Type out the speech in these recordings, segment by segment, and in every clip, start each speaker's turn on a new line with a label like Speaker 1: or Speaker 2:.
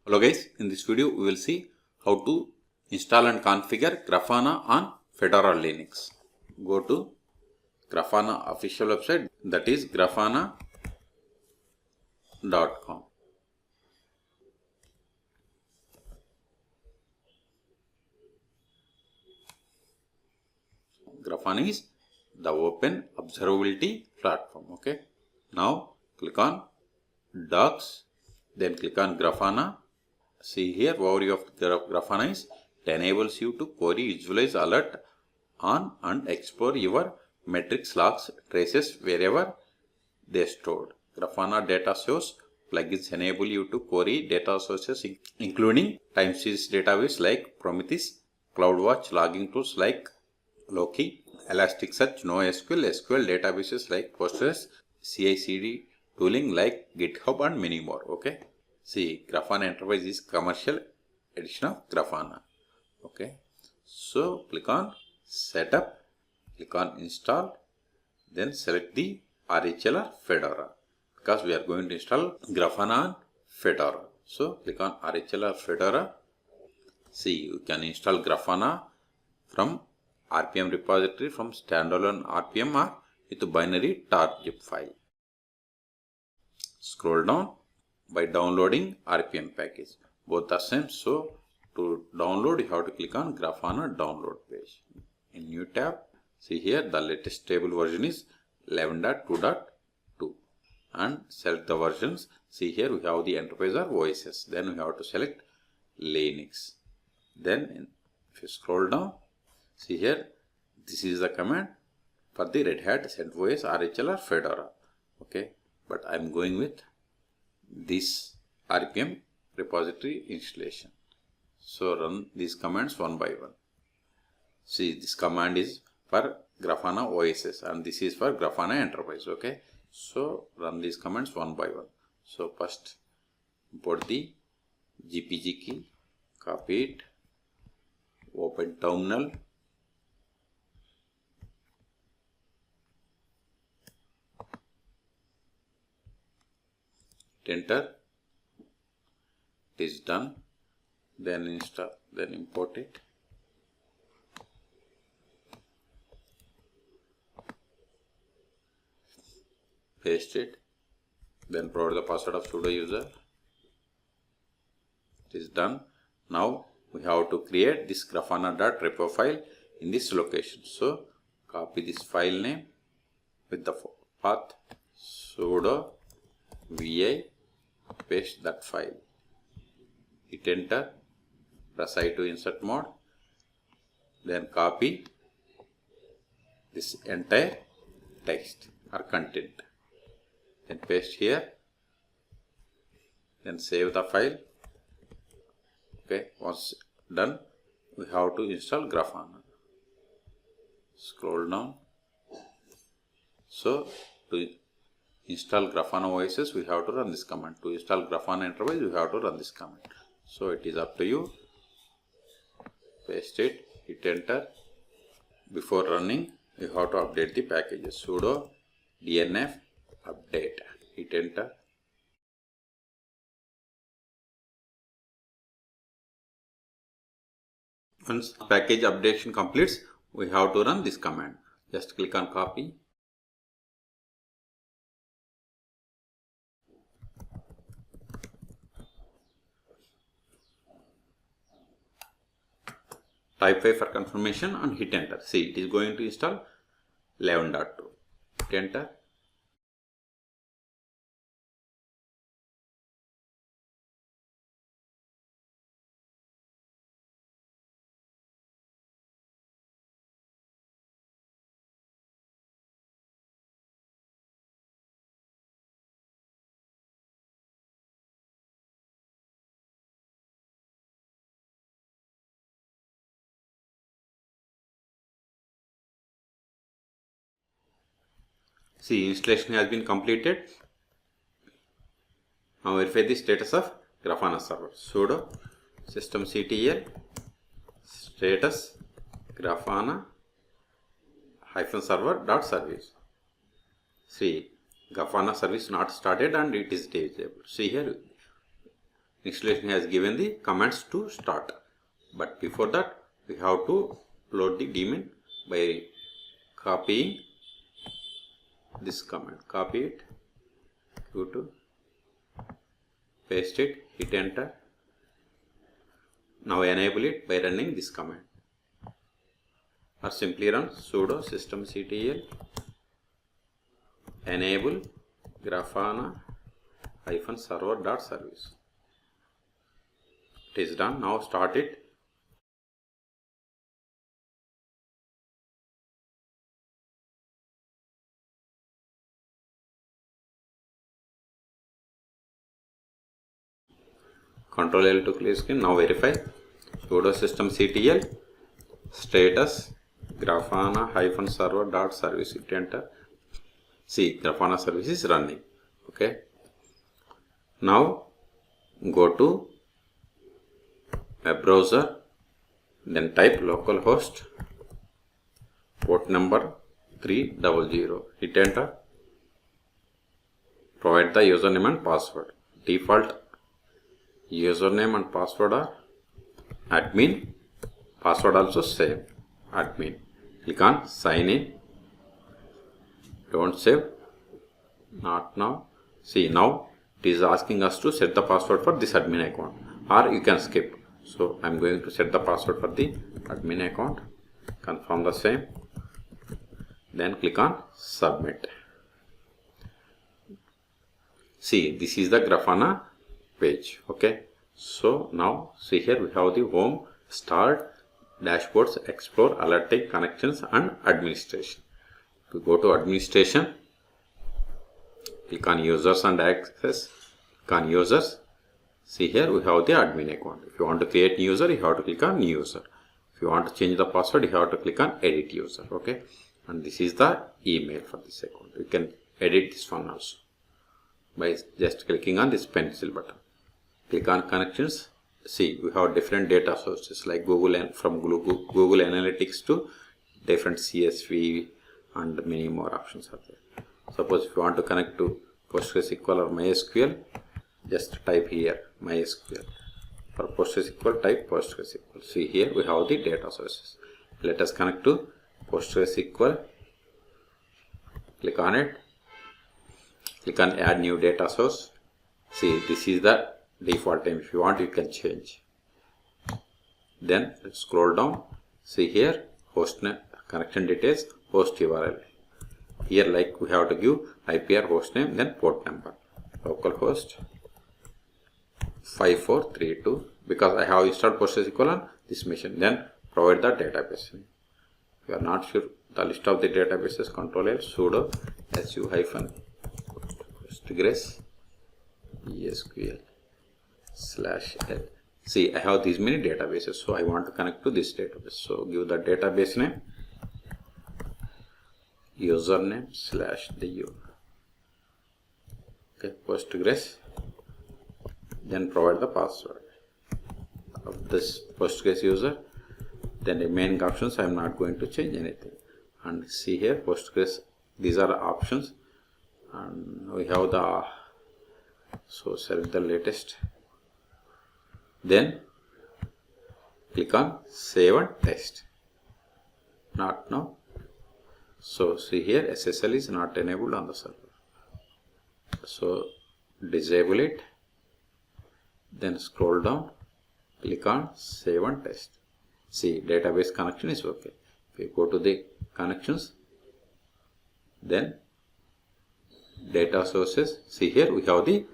Speaker 1: Hello guys, in this video we will see how to install and configure Grafana on Fedora Linux. Go to Grafana official website, that is grafana.com. Grafana is the open observability platform. Okay. Now click on Docs, then click on Grafana. See here, overview of Grafana is it enables you to query, visualize, alert on and explore your metrics, logs, traces wherever they stored. Grafana data source plugins enable you to query data sources including time series database like Prometheus, CloudWatch, logging tools like Loki, Elasticsearch, NoSQL, SQL databases like Postgres, CI/CD tooling like GitHub and many more. Okay. See, Grafana Enterprise is commercial edition of Grafana. Okay. So click on Setup, click on Install, then select the RHL or Fedora because we are going to install Grafana on Fedora. So click on RHL or Fedora. See, you can install Grafana from RPM repository from standalone RPM or with binary tar-zip file. Scroll down by downloading RPM package. Both are same. So to download, you have to click on Grafana download page. In new tab, see here the latest stable version is 11.2.2 and select the versions. See here we have the enterprise or OSS. Then we have to select Linux. Then if you scroll down, see here this is the command for the Red Hat, CentOS, RHL or Fedora. Okay, but I am going with this RPM repository installation. So run these commands one by one. See, this command is for Grafana OSS and this is for Grafana Enterprise. Okay, so run these commands one by one. So first import the GPG key, copy it, open terminal, enter. It is done. Then install, then import it. Paste it. Then provide the password of sudo user. It is done. Now we have to create this grafana.repo file in this location. So copy this file name with the path sudo vi, paste that file, hit enter, press I to insert mode, then copy this entire text or content, then paste here, then save the file. Okay, once done, we have to install Grafana. Scroll down. So to install Grafana OSS, we have to run this command. To install Grafana Enterprise, we have to run this command. So it is up to you. Paste it, hit enter. Before running, you have to update the packages. Sudo dnf update, hit enter. Once package updation completes, we have to run this command. Just click on copy. Type 5 for confirmation and hit enter. See, it is going to install 11.2. Hit enter. See, installation has been completed. Now verify the status of Grafana server. Sudo systemctl status Grafana -server.service. See, Grafana service not started and it is disabled. See here, installation has given the commands to start. But before that, we have to load the daemon by copying this command. Copy it, go to, paste it, hit enter. Now enable it by running this command, or simply run sudo systemctl enable grafana -server.service. It is done. Now start it. Control L to clear screen. Now verify. Sudo systemctl status grafana -server.service. Hit enter. See, Grafana service is running. Okay. Now go to web browser, then type localhost port number 300. Hit enter. Provide the username and password. Default username and password are admin. Password also same, admin. Click on sign in. Don't save. Not now. See, now it is asking us to set the password for this admin account, or you can skip. So I am going to set the password for the admin account. Confirm the same. Then click on submit. See, this is the Grafana page. Okay. So now see here we have the home, start, dashboards, explore, alerting, connections, and administration. To go to administration, click on users and access. Click on users. See here we have the admin account. If you want to create new user, you have to click on new user. If you want to change the password, you have to click on edit user. Okay. And this is the email for this account. You can edit this one also by just clicking on this pencil button. Click on connections. See, we have different data sources like Google, and from Google Analytics to different CSV, and many more options are there. Suppose if you want to connect to PostgreSQL or MySQL, just type here MySQL. For PostgreSQL, type PostgreSQL. See here we have the data sources. Let us connect to PostgreSQL. Click on it. Click on add new data source. See, this is the default name. If you want, you can change. Then let's scroll down. See here host name, connection details, host URL. Here like we have to give IP or host name, then port number. Localhost 5432, because I have installed PostgreSQL on this machine. Then provide the database name. If you are not sure the list of the databases, Control L sudo su-postgres SQL/L. See, I have these many databases, so I want to connect to this database. So give the database name, username /du. Okay, Postgres. Then provide the password of this Postgres user. Then remaining options I am not going to change anything. And see here Postgres, these are options, and we have the, so select the latest. Then click on save and test. Not now. So see here SSL is not enabled on the server. So disable it. Then scroll down. Click on save and test. See, database connection is okay. If you go to the connections, then data sources. See here we have the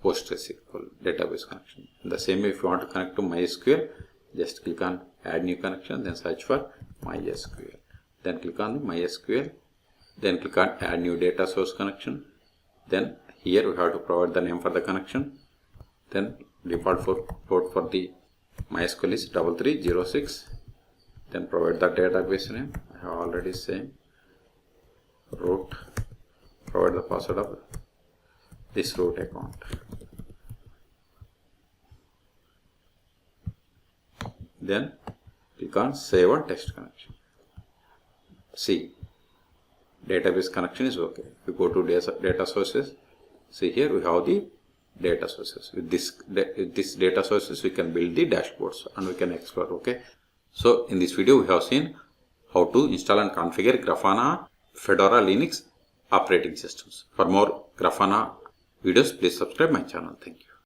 Speaker 1: PostgreSQL database connection. In the same way, if you want to connect to MySQL, just click on add new connection, then search for MySQL. Then click on the MySQL, then click on add new data source connection. Then here we have to provide the name for the connection. Then default port for the MySQL is 3306. Then provide the database name. I have already same. Root. Provide the password of this root account. Then click on save and test connection. See, database connection is okay. If you go to data sources, see here we have the data sources. With this data sources, we can build the dashboards and we can explore. Okay. So in this video, we have seen how to install and configure Grafana Fedora Linux operating systems. For more Grafana videos, please subscribe my channel. Thank you.